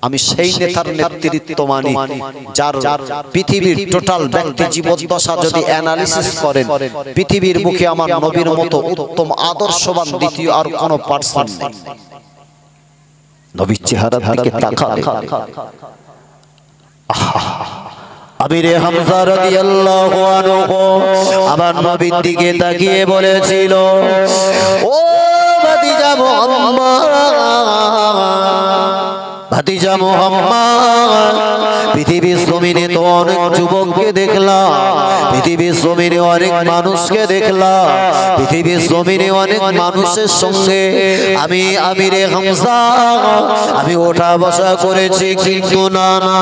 আমি সেই নেতার নেতৃত্ব মানি যার পৃথিবীর টোটাল ব্যক্তি জীবদ্দশা যদি অ্যানালিসিস করেন, পৃথিবীর মুখে আমার নবীর মতো উত্তম আদর্শবান দ্বিতীয় আর কোন পার্সন নেই। নবীর চেহারা দিকে তাকালে আমিরে হামজা রাদিয়াল্লাহু আনহু আমার নবীর দিকে তাকিয়ে বলেছিল, ও ভাতিজা মুহাম্মদ, ভাতিজা মুহাম্মদ, পৃথিবীর জমিনে তো অনেক যুবককে দেখলাম, পৃথিবীর জমিনে অনেক মানুষকে দেখলাম, পৃথিবীর জমিনে অনেক মানুষের সঙ্গে আমি আমিরে হামজা আমি ওঠা বসা করেছি, কিন্তু না না,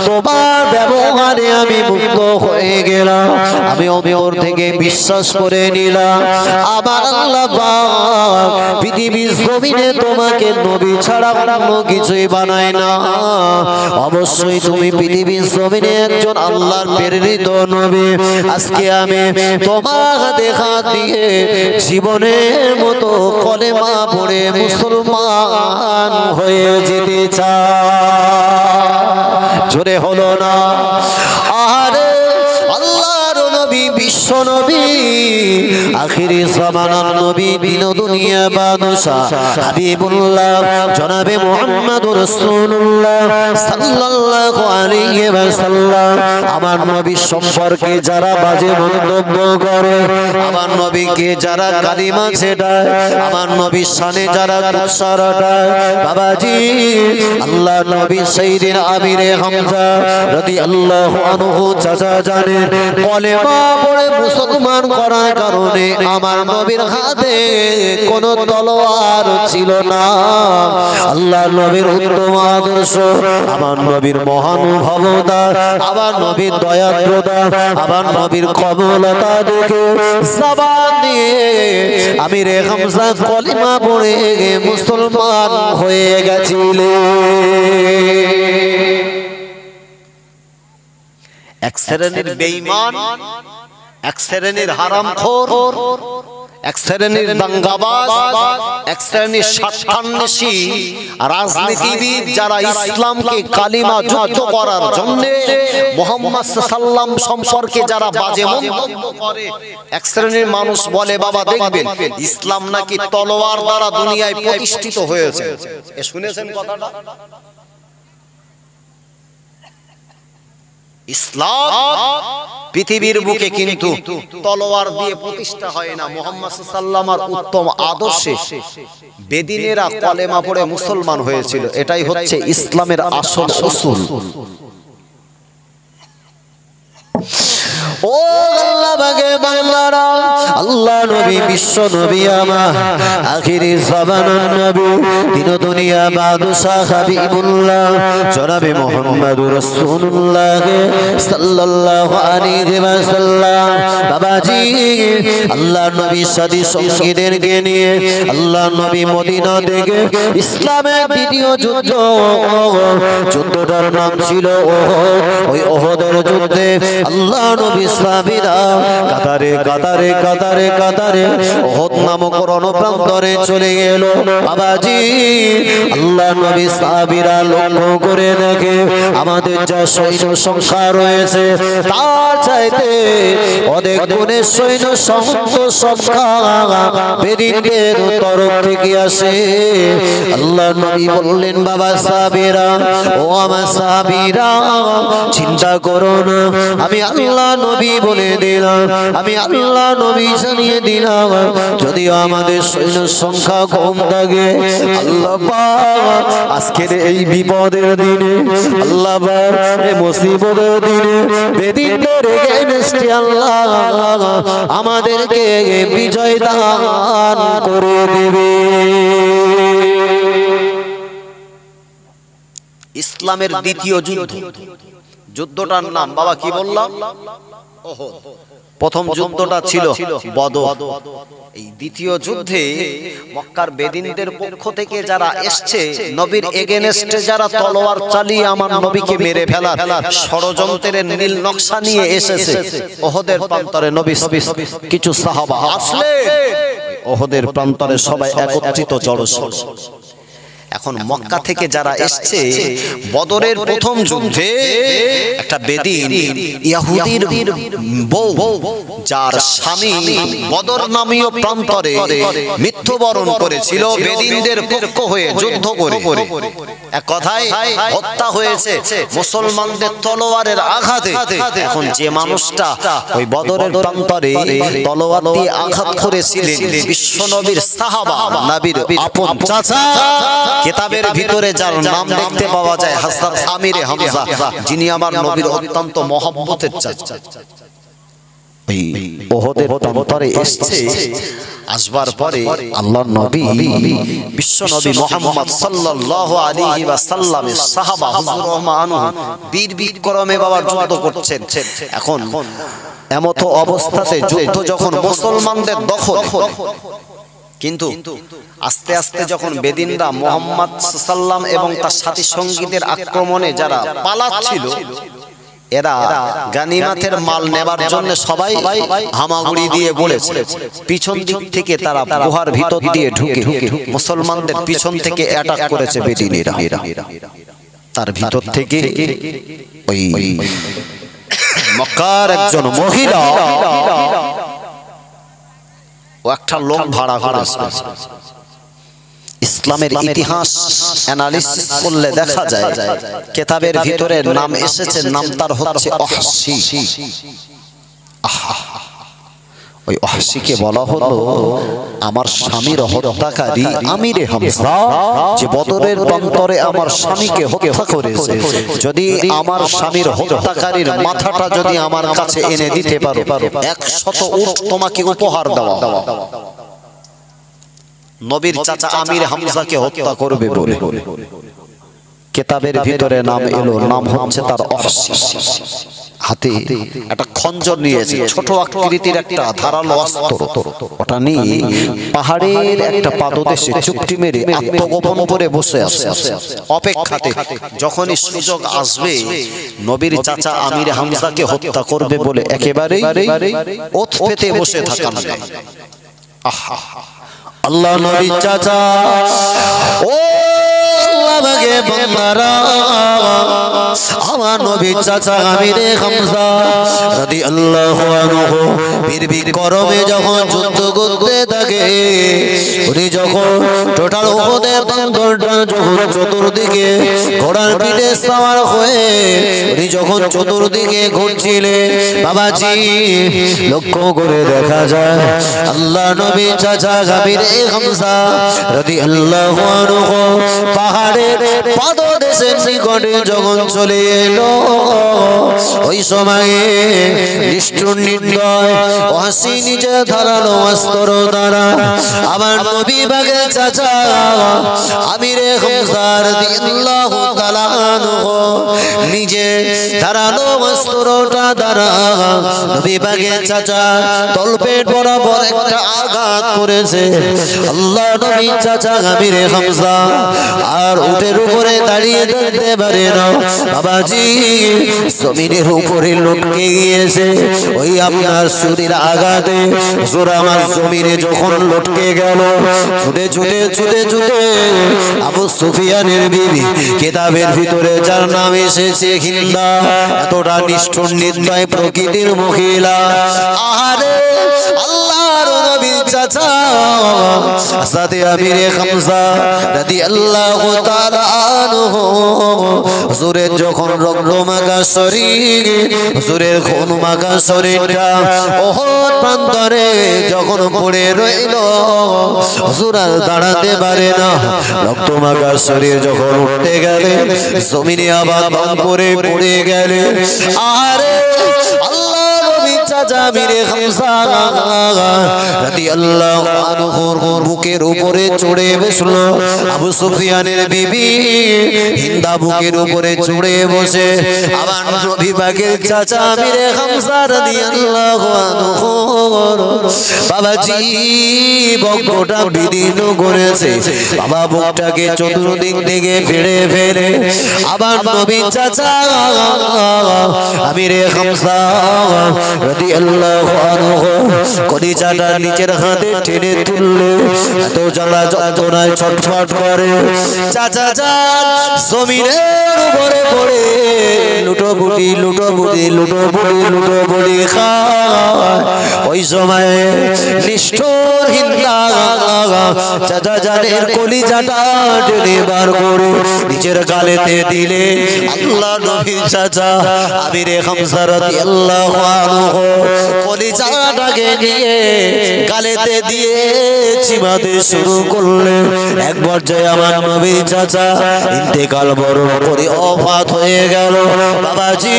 তোমার ব্যবহারে আমি মুগ্ধ হয়ে গেলাম। আমি অন্তর থেকে বিশ্বাস করে নিলাম আমার আল্লাহ পাক পৃথিবীর জমিনে তোমাকে নবী ছাড়া অন্য কিছুই বানায় না। অবশ্যই তুমি পৃথিবীর জমিনে একজন আল্লাহর প্রেরিত নবী। আজকে আমি তোমার দেখা দিয়ে জীবনের মতো কলেমা পড়ে মুসলমান হয়ে যেতে চাই। জোরে হলো না? আরে আল্লাহর নবী, বিশ্ব নবী, আখিরি জামানার নবী, দিন দুনিয়া বাদশা হাবিবুল্লাহ জনাবে মুহাম্মদুর রাসূলুল্লাহ সাল্লাল্লাহু আলাইহি ওয়াসাল্লাম আমার নবী সম্পর্কে যারা বাজে মন্তব্য করে, আমার নবীকে যারা কালিমা ছেটায়, আমার নবীর শানে যারা কুৎসা রটায়, বাবাজি আল্লাহ নবী সাইয়্যিদিন আমিরে হামজা রাদিয়াল্লাহু আনহু চাচা জানেন কলেমা পড়ে মুসলমান করার কারণে আমার নবীর হাতে কোন তলোয়ার ছিল না। আল্লাহ নবীর উত্তম আদর্শ, আমার নবীর মহানুভবতা, আমার নবীর দয়াদ্রতা, আমার নবীর কমলতা দেখে জবান দিয়ে আমিরে হামজা কলিমা পড়ে মুসলমান হয়ে গেছিলেন। এক শ্রেণীর বেঈমান, এক শ্রেণীর হারামখোর, এক শ্রেণীর দাঙ্গাবাজ, এক শ্রেণীর স্বার্থান্বেষী রাজনীতিবিদ যারা ইসলামকে কালিমা যুদ্ধ করার জন্য মুহাম্মদ সাল্লাল্লাহু সম্পর্কে যারা বাজে মন্তব্য করে, এক শ্রেণীর মানুষ বলে বাবা দেখবেন ইসলাম নাকি তলোয়ার দ্বারা দুনিয়ায় প্রতিষ্ঠিত হয়েছে। এ শুনেছেন কথাটা? ইসলাম পৃথিবীর বুকে কিন্তু তলোয়ার দিয়ে প্রতিষ্ঠা হয় না, মুহাম্মদ সাল্লাল্লাহু আলাইহি ওয়াসাল্লামের উত্তম আদর্শে বেদিনেরা কলেমা পড়ে মুসলমান হয়েছিল। এটাই হচ্ছে ইসলামের আসল উসুল। ও আল্লাহ বাগে বাংলারা, আল্লাহ নবী বিশ্ব নবী আমার আখিরি জামানার নবী, দিন দুনিয়া বাদশাহ হাবিবুল্লাহ জনাবে মুহাম্মদুর রাসূলুল্লাহ সাল্লাল্লাহু আলাইহি ওয়াসাল্লাম। বাবাজি আল্লাহ নবী সাথী সঙ্গীদেরকে নিয়ে আল্লাহ নবী মদিনা থেকে ইসলামের দ্বিতীয় যুদ্ধ, যুদ্ধটার নাম ছিল ওই ওহদের যুদ্ধে আল্লাহ নবী সাহাবীরা কাতারে কাতারে কাতারে কাতারে ওহদ নামক রণপ্রান্তরে চলে গেল। বাবাজি আল্লাহ নবী সাহাবীরা লক্ষ্য করে দেখে আমাদের যা সৈন্য সংখ্যা রয়েছে তার চাইতে অনেক গুণে সৈন্য সংখ্যা বেদিনদের তরফ থেকে আসে। আল্লাহ নবী বললেন বাবা সাহাবীরা, ও আমার সাহাবীরা চিন্তা করো না, আমি আল্লাহ নবী বলে দিলাম, আমি আল্লাহ নবী জানিয়ে দিলাম যদিও আমাদের সৈন্য সংখ্যা কম থাকে, আল্লাহ পাক আজকের এই বিপদের দিনে, আল্লাহ পাক এই মুসিবতের দিনে বেদিনদের এগেইনস্টে আল্লাহ আমাদেরকে বিজয় দান করে দেবে। ইসলামের দ্বিতীয় যুদ্ধ, যুদ্ধটার নাম বাবা কি বললাম? ওহদ। প্রথম যুদ্ধটা ছিল বদর। এই দ্বিতীয় যুদ্ধে মক্কার বেদিনদের পক্ষ থেকে যারা এসছে নবীর এগেইনস্টে যারা তলোয়ার চালিয়ে আমার নবীকে মেরে ফেলার ষড়যন্ত্রের নীল নকশা নিয়ে এসেছে, ওহদের প্রান্তরে নবী কিছু সাহাবা আসলে ওহদের প্রান্তরে সবাই একত্রিত জড়ো। এখন মক্কা থেকে যারা এসেছে বদরের প্রথম যুদ্ধে একটা বেদিন ইহুদির বউ যার স্বামী বদর নামীয় প্রান্তরে মৃত্যুবরণ করেছিল বেদিনদের পক্ষ হয়ে যুদ্ধ করে এক কথায় হত্যা হয়েছে মুসলমানদের তলোয়ারের আঘাতে। এখন যে মানুষটা ওই বদরের প্রান্তরে তলোয়ার দিয়ে আঘাত করেছিলেন বিশ্বনবীর সাহাবা নবীর আপন চাচা, কিতাবের ভিতরে যার নাম দেখতে পাওয়া যায় হযরত আমিরে হামজা, যিনি আমার নবীর অত্যন্ত মহব্বতের চাচা। এই ওহদের প্রান্তরে এসেছে, আসবার পরে আল্লাহর নবী বিশ্বনবী মুহাম্মদ সাল্লাল্লাহু আলাইহি ওয়াসাল্লামের সাহাবা হুজুর রহমান বীর বিক্রমে বাবার যুদ্ধ করছেন। এখন এমত অবস্থাতে যুদ্ধ যখন মুসলমানদের দখল, কিন্তু আস্তে আস্তে যখন বেদিনরা মুহাম্মদ সাল্লাম এবং তার সাথী সঙ্গীদের আক্রমণে যারা পালাচ্ছিল, এরা গানিমাতের মাল নেবার জন্য সবাই হামাগুড়ি দিয়ে বলেছে। পিছন দিক থেকে তারা গুহার ভিতর দিয়ে ঢুকে মুসলমানদের পিছন থেকে অ্যাটাক করেছে বেদিনীরা। তার ভিতর থেকে ওই মক্কার একজন মহিলা ও একটা লোক ভাড়া করেছে। ইসলামের ইতিহাস অ্যানালিসিস করলে দেখা যায় কিতাবের ভিতরে নাম এসেছে, নাম তার হচ্ছে ওয়াহশী। ওই ওয়াহশীকে বলা হলো আমার স্বামীর হত্যাকারী আমিরে হামজা, যে বদরের প্রান্তরে আমার স্বামীকে হত্যা করেছে। যদি আমার স্বামীর হত্যাকারীর মাথাটা যদি আমার কাছে এনে দিতে পারো 100 উট তোমাকে উপহার দেওয়া। নবীর চাচা আমির হামজাকে হত্যা করবে বলে কিতাবের ভিতরে নাম এলো, নাম হচ্ছে তার ওয়াহশী। হাতে একটা খঞ্জর নিয়েছে, ছোট আকৃতির একটা ধারালো অস্ত্র। ওটা নিয়ে পাহাড়ের একটা পাদদেশে চুপটি মেরে আত্মগোপন করে বসে আছে অপেক্ষাতে। যখনই সুযোগ আসবে নবীর চাচা আমির হামজাকে হত্যা করবে বলে একেবারেই ওত পেতে বসে থাকা। আহা, আল্লাহ নবীর চাচা ও আল্লাহকে বান্দারা, আমার নবীর চাচা আমিরে হামজা রাদিয়াল্লাহু আনহু বীর বিক্রমে যখন যুদ্ধ করতে থাকে, উনি যখন টোটাল উহুদের প্রান্তরটা যখন চতুর্দিকে ঘোড়ার পিঠে সওয়ার হয়ে উনি যখন চতুর্দিকে ঘুরছিলেন, বাবাজি লক্ষ্য করে দেখা যায় আল্লাহ নবীর চাচা আমিরে হামজা রাদিয়াল্লাহু আনহু পাহাড়ের পাদদেশের নিকটে যখন চলে এলো, ওই সময়ে নিষ্ঠুর নির্দয় ওয়াহশী নিজে ধারালো অস্ত্র দ্বারা আমার নবী বাগের চাচা আমিরে হামজা রাদিয়াল্লাহু তাআলা আনহু নিজে ধারালো অস্ত্রটা দ্বারা নবী বাগের চাচা তলপেট বরাবর একটা আঘাত করেছে। আল্লাহ নবী চাচা আমিরে হামজা আর উটের উপরে দাঁড়িয়ে থাকতে পারে না, বাবাজি জমিনের উপরে লটকে গিয়েছে। ওই আপনার ছুরির আঘাতে জোরামার জমিনে যখন লটকে গেল, ছুটে ছুটে ছুটে ছুটে আবু সুফিয়ানের বিবি, কিতাবের ভিতরে যার নাম এসেছে হিন্দা, এতটা নিষ্ঠুর নির্দয় প্রকৃতির মহিলা। আহারে আল্লাহর নবীর চাচা সাথে আমিরে হামজা রাদিয়াল্লাহু তাআলা আনহু হুজুরের যখন রক্তমাখা শরীর, হুজুরের খুন মাখা শরীরটা ওহদ প্রান্তরে যখন পড়ে রইল, হুজুর আর দাঁড়াতে পারে না। রক্তমাখা শরীর যখন উঠতে গেলে জমিনে আবার দম করে পড়ে গেলে, আরে আল্লাহ নবীর চাচা আমিরে হামজা রাদিয়াল্লাহু আনহুর বুকের উপরে চড়ে বসলো। আবু সুফিয়ানের বিবি হিন্দা বুকের উপরে চড়ে বসে আমার নবী পাকের চাচা আমিরে হামজা রাদিয়াল্লাহু আনহু বাবাজি বকটা বিদীর্ণ করেছে। বাবা বুকটাকে চতুর্দিক থেকে ফেড়ে ফেলে আবার নবী চাচা আমিরে হামজা রাদিয়াল্লাহু আনহু কলিজাটা নিজের হাতে টেনে তুললে এত জ্বালা যন্ত্রণায় ছটফট করে। চাচা যান জমিনের উপরে পড়ে লুটোপুটি লুটোপুটি লুটোপুটি লুটোপুটি খায়। ওই সময়ে নিষ্ঠুর হিন্দা চাচা জানের কলিজাটা টেনে বার করে নিজের গালেতে দিলে আল্লাহ নবীর চাচা আমিরে হামজা রাদিয়াল্লাহু আনহু কলিজাটাকে নিয়ে গালেতে দিয়ে চিবাতে শুরু করলেন। এক পর্যায়ে আমার নবীর চাচা ইন্তেকাল বরণ করে ওফাত হয়ে গেল। বাবাজি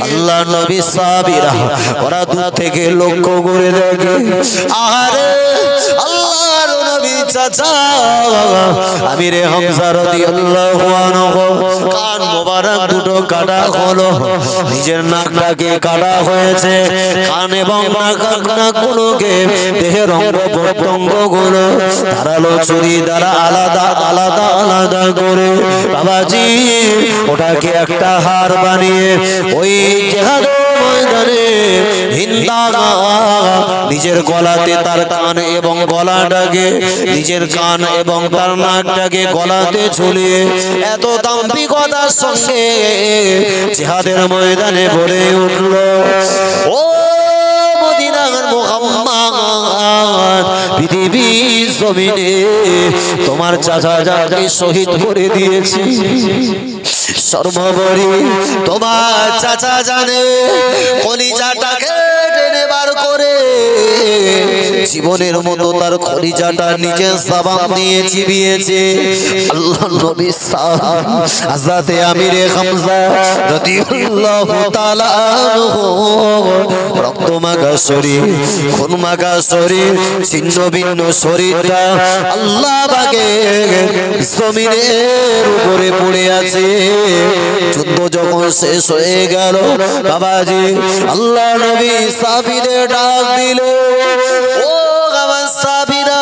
আল্লাহ নবী সাহাবীরা ওরা দূর থেকে লক্ষ্য করে দেখে আরে আল্লাহর নবী চাচা আমিরে হামজা রাদিয়াল্লাহু আনহু কান মোবারক দুটো কাটা হলো, নিজের নাকটাকে কাটা হয়েছে, কান এবং নাকগুলোকে দেহের অঙ্গ প্রত্যঙ্গগুলো ধারালো ছুরি দ্বারা আলাদা আলাদা আলাদা করে বাবাজি ওটাকে একটা হার বানিয়ে ওই জিহাদের ময়দানে হিন্দা নিজের গলাতে তার কান এবং গলাটাকে নিজের কান এবং তার নাকটাকে গলাতে ঝুলিয়ে এত দাম্ভিকতার সঙ্গে জিহাদের ময়দানে ভরে উঠল। ও মদিনার মুহাম্মদ পৃথিবীর জমিনে তোমার চাচা যাকে শহীদ করে দিয়েছি, সর্বোপরি তোমার চাচা জানে কলিজাটাকে টেনে বার করে জীবনের মতো তার কলিজাটা নিজের জবান দিয়ে চিবিয়েছে। আল্লাহ নবী হযরতে আমিরে হামজা রাদিয়াল্লাহু তাআলা আনহু রক্তমাখা শরীর, খুনমাখা শরীর, ছিন্ন ভিন্ন শরীরটা আল্লাহ পাকে জমিনের উপরে পড়ে আছে। যুদ্ধ যখন শেষ হয়ে গেল বাবাজি আল্লাহ নবী সাহাবীদের ডাক দিল, ও আমার সাহাবীরা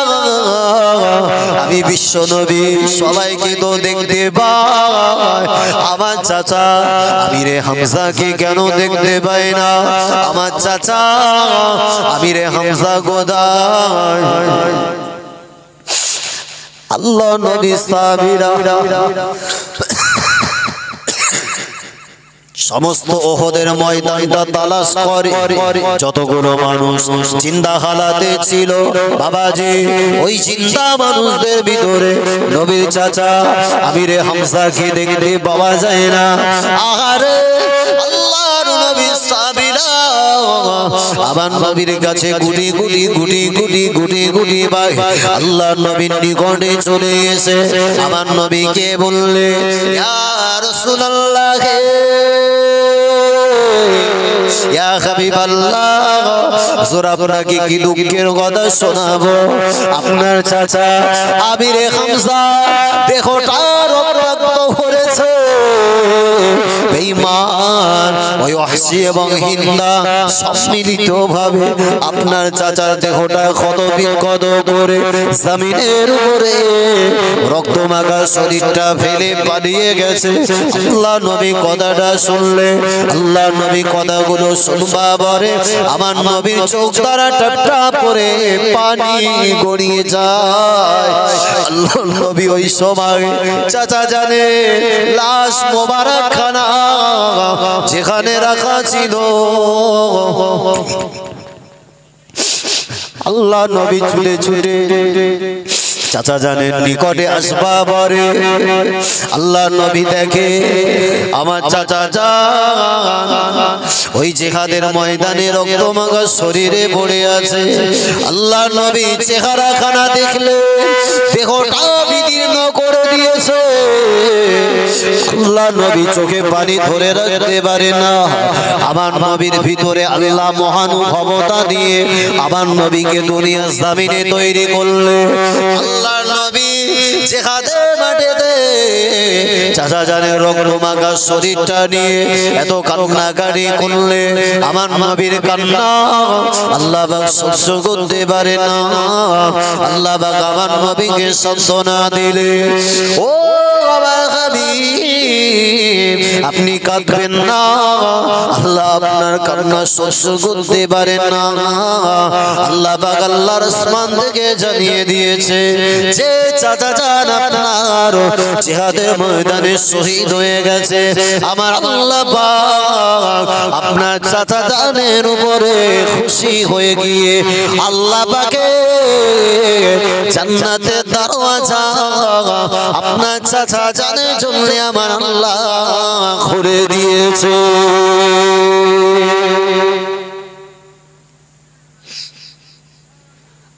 আমি বিশ্ব নবী সবাইকে তো দেখতে পাই, আমার চাচা আমিরে হামজাকে কেন দেখতে পাই না? আমার চাচা আমিরে হামজা কোথায়? আল্লাহ নবী সাহাবীরা সমস্ত ওহদের ময়দানটা তালাশ করে, যতগুলো মানুষ জিন্দা হালাতে ছিল বাবাজি ওই জিন্দা মানুষদের ভিতরে নবীর চাচা আমিরে হামজাকে দেখতে পাওয়া যায় না। আহারে আল্লাহর নবীর সাহাবীরা আমার নবীর কাছে গুটি গুটি গুটি গুটি গুটি গুটি ভাই আল্লাহর নবীর নিকটে চলে এসে আমার নবীকে বললে, ইয়া রাসূলুল্লাহ ইয়া হাবিবাল্লাহ হুজুর আপনাকে কি দুঃখের কথা শোনাবো? আপনার চাচা আমিরে হামজা দেহটা রক্তাক্ত করেছে, বেঈমান ওই ওয়াহশী এবং হিন্দা সম্মিলিত ভাবে আপনার চাচার দেহটা ক্ষত বিক্ষত করে জমিনের উপরে রক্তমাখা শরীরটা ফেলে পালিয়ে গেছে। আল্লাহ নবী কথাটা শুনলে আল্লাহ নবী কথাগুলো শুনবা পরে আমার নবীর চোখ দ্বারা টপটপ করে পানি গড়িয়ে যায়। আল্লাহ নবী ওই সময় চাচা জানে লাশ মোবারক খানা যেখানে রাখা ছিল আল্লাহ নবী ছুটে ছুটে চাচা জানের নিকটে আসবা পরে আল্লাহ নবী দেখে আমার চাচা জান ওই জিহাদের ময়দানে রক্তমাখা শরীরে পড়ে আছে। আল্লাহ নবী চেহারা খানা দেখলে দেহটা বিদীর্ণ করে দিয়েছে। আল্লাহ নবী চোখে পানি ধরে রাখতে পারে না। আমার নবীর ভিতরে আল্লাহ মহানুভবতা দিয়ে আমার নবীকে দুনিয়ার জমিনে তৈরি করলে আল্লাহ নবী জিহাদের মাঠেতে চাচা জানের রক্তমাখা শরীরটা নিয়ে এত কান্নাকাটি করলে আমার নবীর কান্না আল্লাহ পাক সহ্য করতে পারে না। আল্লাহ পাক আমার নবীকে সান্ত্বনা দিলে, ও আমার হাবিব আপনি কাঁদবেন না, আল্লাহ আপনার কান্না সহ্য করতে পারেন না। আল্লাহ পাক আল্লাহর আসমান থেকে জানিয়ে দিয়েছে যে চাচা জান আপনার জিহাদের ময়দানে শহীদ হয়ে গেছে। আমার আল্লাহ পাক আপনার চাচা জানের উপরে খুশি হয়ে গিয়ে আল্লাহ পাকে জান্নাতের দরওয়াজা আপনার চাচা জানের জন্য আমার আল্লাহ খুলে দিয়েছে।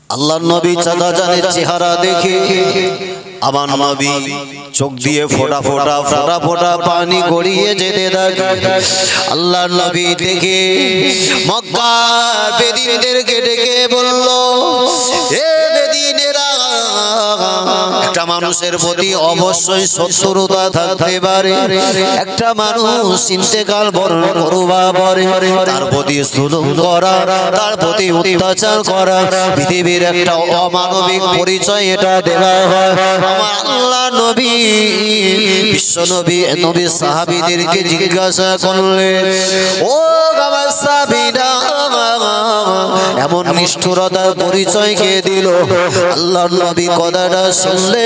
আল্লাহর নবী চাচা জানের চেহারা দেখে আমার নবী চোখ দিয়ে ফোঁটা ফোঁটা ফোঁটা ফোঁটা পানি গড়িয়ে যেতে থাকে। আল্লাহর নবী দেখে মক্কার বেদীনদেরকে ডেকে বলল, এ বেদীনেরা, একটা মানুষের প্রতি অবশ্যই শত্রুতা থাকতে পারে। একটা মানুষ ইন্তেকাল বরণ করবা পরে তার প্রতি জুলুম করা, তার প্রতি অত্যাচার করা পৃথিবীর একটা অমানবিক পরিচয় এটা দেওয়া হয়। আমার আল্লাহ নবী বিশ্ব নবী নবী সাহাবীদেরকে জিজ্ঞাসা করলেন, ও আমার সাহাবীরা, এমন নিষ্ঠুরতার পরিচয় কে দিল? আল্লাহর নবী কথাটা শুনলে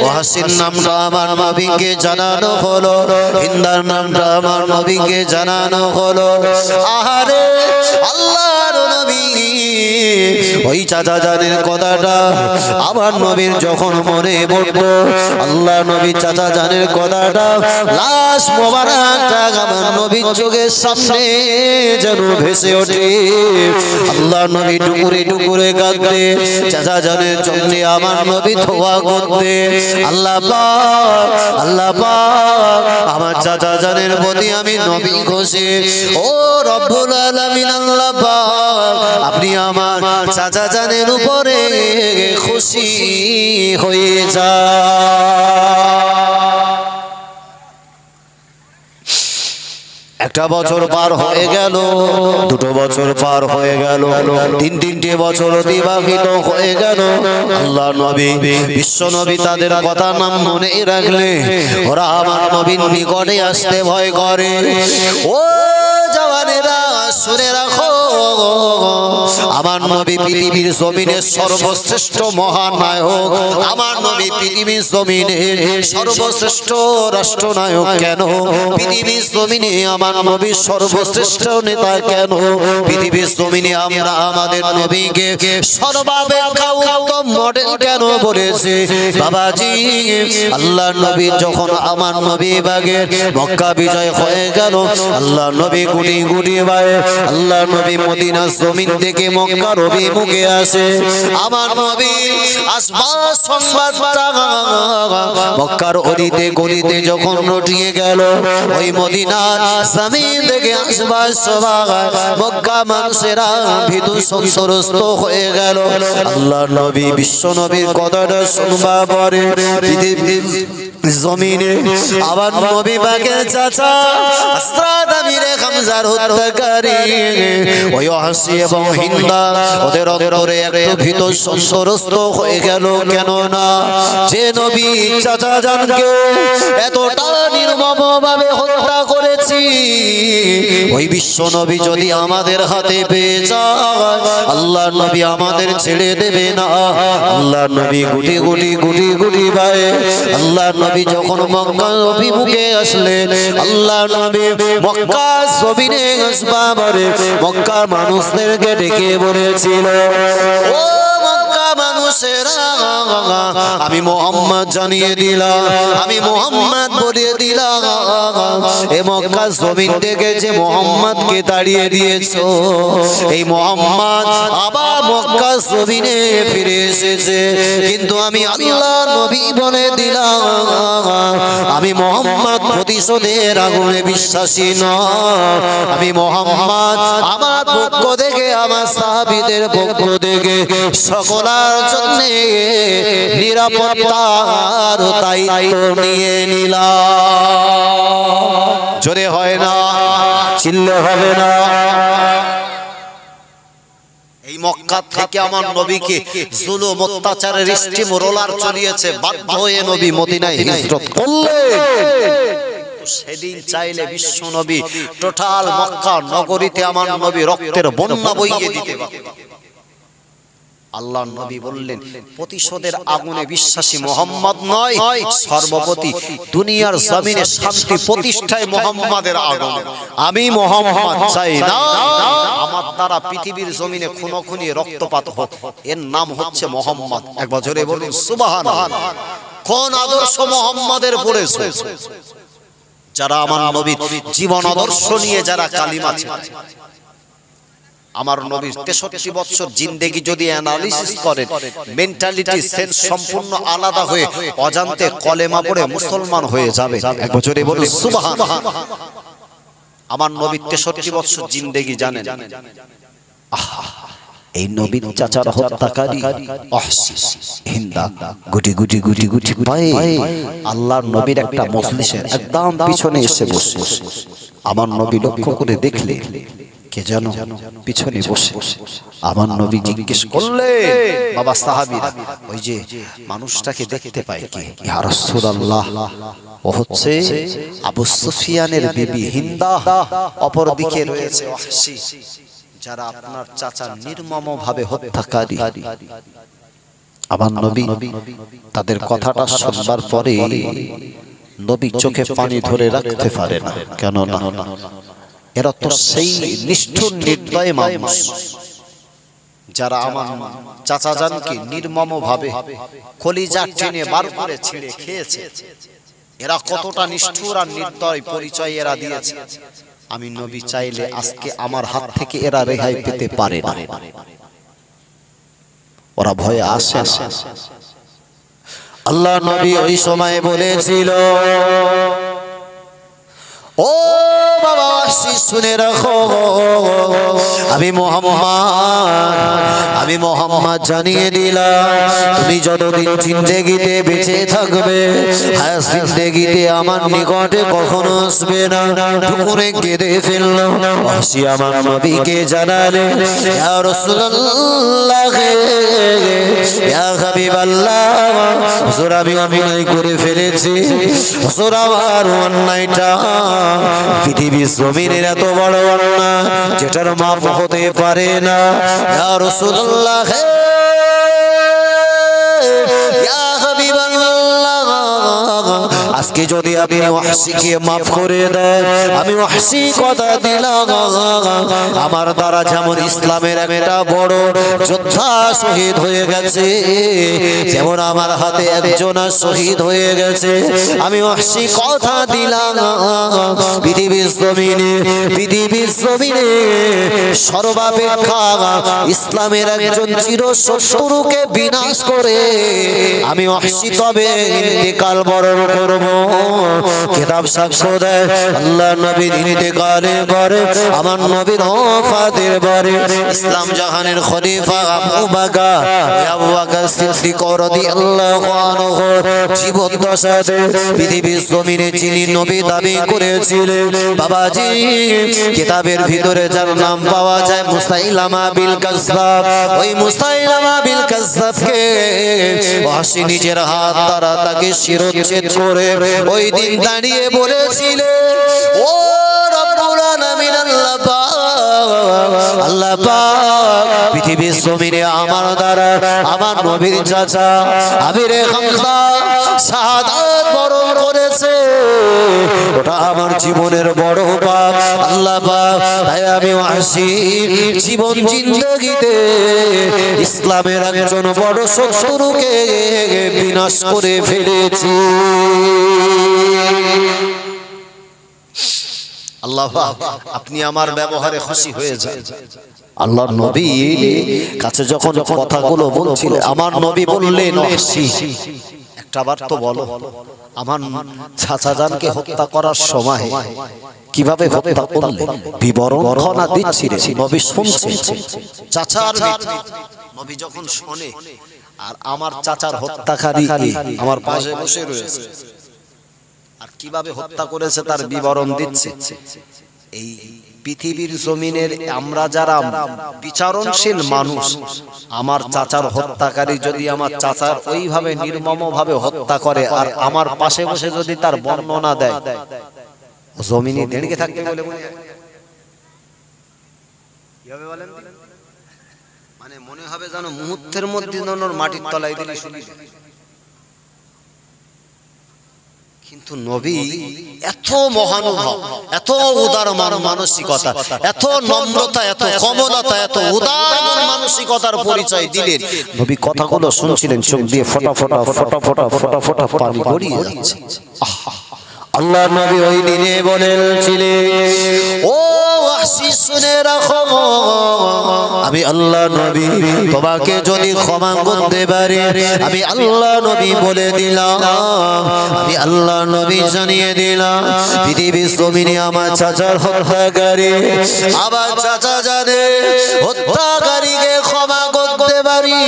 ওয়াসির নামটা আমার নবীকে জানানো হলো, হিন্দার নামটা আমার নবীকে জানানো হলো। আহারে আল্লাহর নবী ওই চাচা জানের কথাটা আমার নবীর যখন মনে পড়তো, আল্লাহ নবী চাচা জানের কথাটা লাশ মোবারকটা আমার নবীর চোখের সামনে যেন ভেসে ওঠে। আল্লাহ নবী টুকুরে টুকুরে কাঁদতে, চাচা জানের জন্য আমার নবী দোয়া করতে। আল্লাহ পাক, আল্লাহ পাক, আমার চাচা জানের প্রতি আমি নবী খুশি। ও রব্বুল আলামিন, আল্লাহ পাক, আপনি আমার চাচা জানের উপরে খুশি হয়ে যান। একটা বছর পার হয়ে গেল, দুটো বছর পার হয়ে গেল, তিনটে বছর অতিবাহিত হয়ে গেল। আল্লাহ নবী বিশ্ব নবী তাদের কথা নাম মনে রাখলে ওরা আমার নবীর নিকটে আসতে ভয় করে। ও জওয়ানেরা শুনে রাখো, আমার নবী পৃথিবীর জমিনের সর্বশ্রেষ্ঠ মহানায়ক, আমার নবী পৃথিবীর জমিনের সর্বশ্রেষ্ঠ রাষ্ট্রনায়ক। কেন পৃথিবীর জমিনে আমার নবী সর্বশ্রেষ্ঠ নেতা? কেন পৃথিবীর জমিনে আমরা আমাদের নবীকে সর্বাপেক্ষা উত্তম মডেল কেন বলেছে? বাবাজি, আল্লাহ নবী যখন আমার নবী বাগের মক্কা বিজয় হয়ে গেল, আল্লাহ নবী গুটি গুটি ভাই আল্লাহ নবী মদিনার জমিন থেকে মক্কার অভিমুখে আসে। আমার নবী আসবার সংবাদটা মক্কার অলিতে গলিতে যখন রটিয়ে গেল, ওই মদিনার জমিন থেকে আসবার সময় মক্কা মানুষেরা ভীতু সন্ত্রস্ত হয়ে গেল। আল্লাহ নবী বিশ্ব নবীর কথাটা শুনবা পরে পৃথিবীর জমিনে আবার নবী পাকের চাচা হযরত আমিরে হামজার হত্যাকারী ওই ওয়াসি এবং হিন্দা ওদের অন্তরে একটু ভীত সন্ত্রস্ত হয়ে গেল। কেন না যে নবী চাচা জানকে এতটা নির্মমভাবে হত্যা করেছি, ওই বিশ্ব নবী যদি আমাদের হাতে পেয়ে যায়, আল্লাহ নবী আমাদের ছেড়ে দেবে না। আল্লাহ নবী গুটি গুটি গুটি গুটি ভাই আল্লাহ নবী যখন মক্কা অভিমুখে আসলেন, আল্লাহ নবী মক্কা জমিনে আসবারে মক্কা মানুষদেরকে ডেকে বলেছিল, ও মক্কা মানুষেরা, আমি মুহাম্মদ জানিয়ে দিলাম, আমি মুহাম্মদ বলে দিলাম, এই মক্কা জমিন থেকে যে মুহাম্মদকে তাড়িয়ে দিয়েছো, এই মুহাম্মদ আবার মক্কা জমিনে ফিরে এসেছে। কিন্তু আমি আল্লাহ নবী বলে দিলাম, আমি মুহাম্মদ প্রতিশোধের আগুনে বিশ্বাসী নয়। আমি মুহাম্মদ আমার পক্ষ থেকে, আমার সাহাবীদের পক্ষ থেকে সকলের জন্য নিরাপত্তার দায়িত্ব নিয়ে নিলাম। জোরে হয় না, চিল্লে হবে না। এই মক্কা থেকে আমার নবীকে জুলুম অত্যাচারের স্টিম রোলার চালিয়েছে, বাধ্য হয়ে নবী মদিনায় হিজরত করলেন। সেদিন চাইলে বিশ্ব নবী টোটাল মক্কা নগরীতে আমার নবী রক্তের বন্যা বইয়ে দিতে পারতেন। আল্লাহর নবী বললেন, প্রতিশোধের আগুনে বিশ্বাসী মুহাম্মদ নয়, সর্বপ্রতি দুনিয়ার জমিনে শান্তি প্রতিষ্ঠায় মুহাম্মাদের আগমন। আমি মুহাম্মদ চাই না আমার দ্বারা পৃথিবীর জমিনে খুনোখুনি রক্তপাত হোক, এর নাম হচ্ছে মুহাম্মদ। একবার জোরে বলুন সুবহানাল্লাহ। কোন আদর্শ মুহাম্মাদের পড়েছে? যারা আমার নবীর জীবন আদর্শ নিয়ে যারা কালিমা ছেড়ে, আমার নবীর 63 বছর জিন্দেগি যদি অ্যানালিসিস করেন, মেন্টালিটি সেন্স সম্পূর্ণ আলাদা হয়ে অজান্তে কলেমা পড়ে মুসলমান হয়ে যাবে। এক বছরে বলুন সুবহানাল্লাহ। আমার নবীর 63 বছর জিন্দেগি জানেন। এই নবীর চাচার হত্যাকারী ওয়াহশী হিন্দা গুটি গুটি গুটি গুটি পায়ে আল্লাহর নবীর একটা মজলিসের একদম পিছনে এসে বসে। আমার নবী লক্ষ্য করে দেখলে কে জানো পিছনে বসে। আমার নবী জিজ্ঞেস করলে, বাবা সাহাবীরা, ওই যে মানুষটাকে দেখতে পায় কি? ইয়া রাসূলুল্লাহ, ও হচ্ছে আবু সুফিয়ানের বিবি হিন্দা, অপর দিকে রয়েছে ওয়াহশী, যারা আপনার চাচা নির্মমভাবে হত্যাকারী। আমার নবী তাদের কথাটা শুনবার পরে নবী চোখে পানি ধরে রাখতে পারে না। কেন না? এরা তো সেই নিষ্ঠুর নির্দয় মানুষ যারা আমার চাচা জানকে নির্মমভাবে কলিজা টেনে বার করে ছিঁড়ে খেয়েছে। এরা কতটা নিষ্ঠুর আর নির্দয় পরিচয় এরা দিয়েছে। আমি নবী চাইলে আজকে আমার হাত থেকে এরা রেহাই পেতে পারে না। ওরা ভয়ে আসে না। আল্লাহ নবী ওই সময় বলেছিল, ও বাবা শুনে রাখো, আমি মোহাম্মদ জানিয়ে দিলাম, তুমি যতদিন জিন্দেগিতে বেঁচে থাকবে, হ্যাঁ জিন্দেগিতে আমার নিকটে কখনো আসবে না। দুপুরে কেঁদে ফেলল। ওয়াহশী আমার নবীকে জানালে, ইয়া রাসূলুল্লাহ, ইয়া হাবিবাল্লাহ, হুজুর আমি অন্যায় করে ফেলেছি। হুজুর আমার অন্যায়টা পৃথিবীর জমিনের এত বড় অন্যায় যেটার মাপ হতে পারে না। ইয়া রাসূলুল্লাহ, ইয়া হাবিবাল্লাহ, আজকে যদি আপনি ওয়াহশীকে মাফ করে দেন, আমি ওয়াহশী কথা দিলাম, আমার দ্বারা যেমন ইসলামের একটা বড় যোদ্ধা শহীদ হয়ে গেছে, যেমন আমার হাতে একজন শহীদ হয়ে গেছে, আমি ওয়াহশী কথা দিলাম, পৃথিবীর জমিনে সর্বাপেক্ষা ইসলামের একজন চিরশত্রুকে বিনাশ করে আমি ওয়াহশী তবে ইন্তেকাল বরণ করব। কিতাব সাক্ষ্য দেয়, আল্লাহ নবীর ইন্তেকালের পরে, আমার নবীর ওফাতের পরে ইসলাম জাহানের খলিফা আবু বকর সিদ্দিক রাদিয়াল্লাহু আনহু জীবদ্দশাতে পৃথিবীর জমিনে যিনি নবী দাবি করেছিলেন, বাবাজি কিতাবের ভিতরে যার নাম পাওয়া যায় মুসাইলামা বিল কাযযাব, ওই মুসাইলামা বিল কাযযাবকে ওয়াহশী নিজের হাত দ্বারা তাকে শিরচ্ছেদ করে ওই দিন দাঁড়িয়ে বলেছিলেন, ও রব্বুল আলামিন, আল্লাহ পাক পৃথিবীর জমিনে আমার দ্বারা আমার নবীর চাচা আমিরে হামজা শাহাদাত বরণ করেছে, ওটা আমার জীবনের বড় পাপ। আল্লাহ পাক, তাই আমি ওয়াহশী জীবন জিন্দেগিতে ইসলামের একজন বড় শত্রুকে বিনাশ করে ফেলেছি। আল্লাহ আপনি আমার ব্যবহারে খুশি হয়ে যান। আল্লাহর নবী কাছে যখন কথাগুলো বলছিলেন, আমার নবী বললেন, ওয়াহশী একটাবার তো বলো, আমার চাচা জানকে হত্যা করার সময় কিভাবে হত্যা করলেন? বিবরণ খানা দিচ্ছিলেন, নবী শুনছেন। চাচার নবী যখন শোনে, আর আমার চাচার হত্যাকারী আমার পাশে বসে রয়েছে, আর কিভাবে হত্যা করেছে তার বিবরণ দিচ্ছে। এই পৃথিবীর জমিনের আমরা যারা বিচারণশীল মানুষ, আমার চাচার হত্যাকারী যদি আমার চাচার ওইভাবে নির্মমভাবে হত্যা করে আর আমার পাশে বসে যদি তার বর্ণনা দেয়, জমিনে দেড়কে থাকবে বলে মনে হয় কি হবে বলেন? মানে মনে হবে যেন মুহূর্তের মধ্যে মাটির তলায় দিলে শুনি। কিন্তু নবী এত মহানুভব, এত উদার মানসিকতা, এত নম্রতা, এত কমলতা, এত উদার মানসিকতার পরিচয় দিলেন। নবী কথাগুলো শুনছিলেন, চোখ দিয়ে ফোঁটা ফোঁটা ফোঁটা ফোঁটা ফোঁটা ফোঁটা পানি গড়িয়ে যাচ্ছে। আল্লাহ নবী ওই দিনে বলেছিলেন, ও ওয়াহশী শুনে রাখো, আমি আল্লাহ নবী তোমাকে যদি ক্ষমা করতে পারি, আমি আল্লাহ নবী বলে দিলাম, আমি আল্লাহ নবী জানিয়ে দিলাম, পৃথিবীর জমিনে আমার চাচার হত্যাকারী, আমার চাচা জানে হত্যাকারীকে ক্ষমা করতে পারি,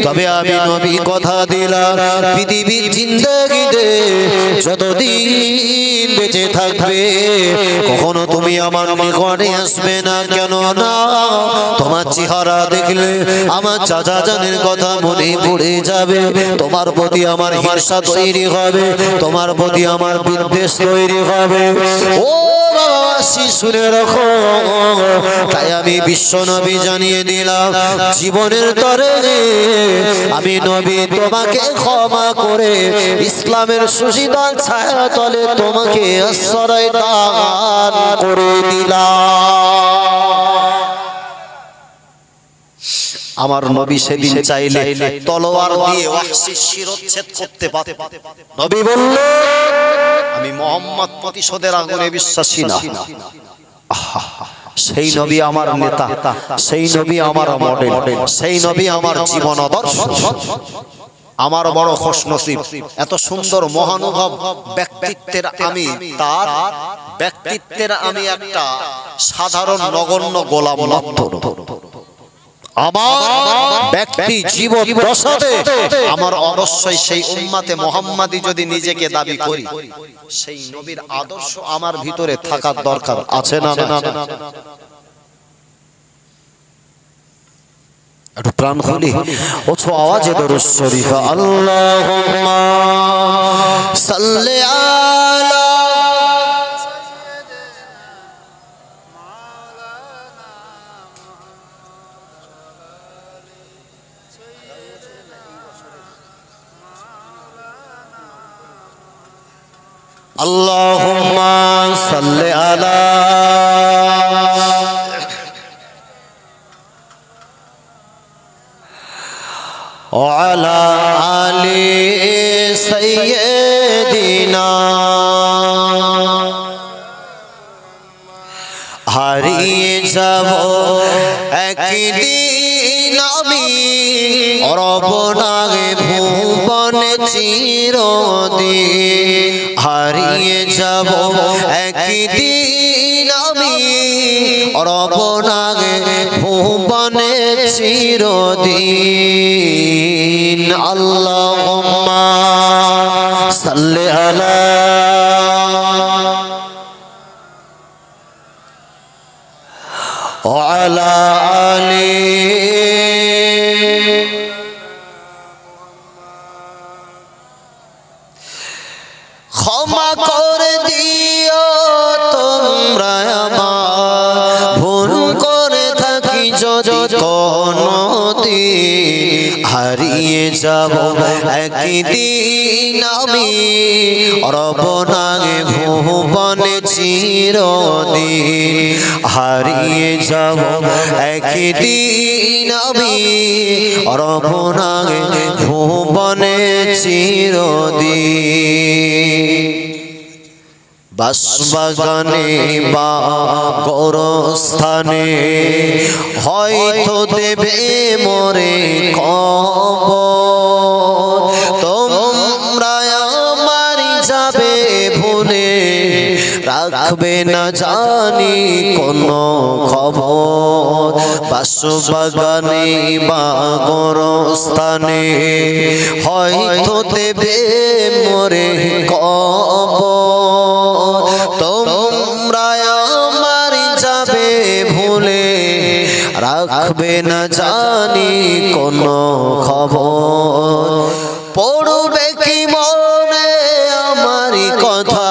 তবে আমি নবী কথা দিলাম, পৃথিবীর জিন্দেগিতে যতদিন বেঁচে থাকবে কখনো তুমি আমার নিকটে আসবে না। কেন না? তোমার চেহারা দেখলে আমার চাচা জানের কথা মনে পড়ে যাবে, তোমার প্রতি আমার হিংসা তৈরি হবে, তোমার প্রতি আমার বিদ্বেষ তৈরি হবে। ও শুনে রাখো, তাই আমি বিশ্ব নবী জানিয়ে দিলাম, জীবনের তরে আমি নবী তোমাকে ক্ষমা করে ইসলামের সুশীতল ছায়া তলে তোমাকে আশ্রয় দান করে দিলাম। আমার নবী সেদিন চাইলে তলোয়ার দিয়ে ওয়াহশীর শিরচ্ছেদ করতে পারতেন। নবী বললেন, আমি মুহাম্মদ প্রতিশোধের আগুনে বিশ্বাসী না। সেই নবী আমার নেতা, সেই নবী আমার মডেল, সেই নবী আমার জীবন আদর্শ। আমার বড় খুশনসিব, এত সুন্দর মহানুভব ব্যক্তিত্বের আমি, তার ব্যক্তিত্বের আমি একটা সাধারণ নগণ্য গোলাম মাত্র। আমার ব্যক্তি জীবন দশাতে আমার অবশ্যই সেই উম্মতে মুহাম্মাদি যদি নিজেকে দাবি করি, সেই নবীর আদর্শ আমার ভিতরে থাকার দরকার আছে না? একটু প্রাণ খুলি ওছো আওয়াজে দরুদ শরীফ, আল্লাহুম্মা সাল্লি আলা আল্লাহুম্মা সাল্লি আলা ওয়ালা আলি সাইয়্যিদিনা। হারিয়ে যাব একদিন আমি রব নাগে ভুবনে চিরদিন, হারিয়ে যাব একদিন আমি রব নাগে ভুবনে চিরদিন। আল্লাহুম্মা সাল্লি আলা ওয়ালা আলি ক্ষমা করে দিও তোমরা আমার, ভুল করে থাকি যদি কোনদিন, হারিয়ে যাব একদিন আমি রব নাগে ভুবনে চিরদিন, হারিয়ে যাব একদিন আমি রব নাগে ভুবনে চিরদিন। বাসবাগানে বা গোরস্থানে হয়তো দেবে মোরে কবর, তোমরা আমারি যাবে ভুলে, রাখবে না জানি কোনো খবর। বাসবাগানে বা গোরস্থানে হয়তো দেবে মোরে কবর, তোমরা আমারি যাবে ভুলে, রাখবে না জানি কোনো খবর। পড়বে কি মনে আমারি কথা,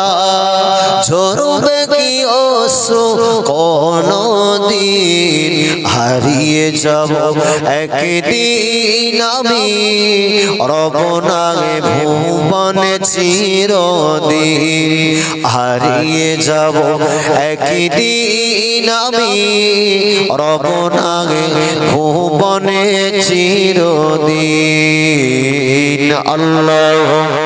ঝরবে কি অশ্রু কোনদিন হারিয়ে যাব একদিন আমি রব না ভুবনে চিরদিন হারিয়ে যাব একদিন আমি রব না ভুবনে চিরদিন আল্লাহ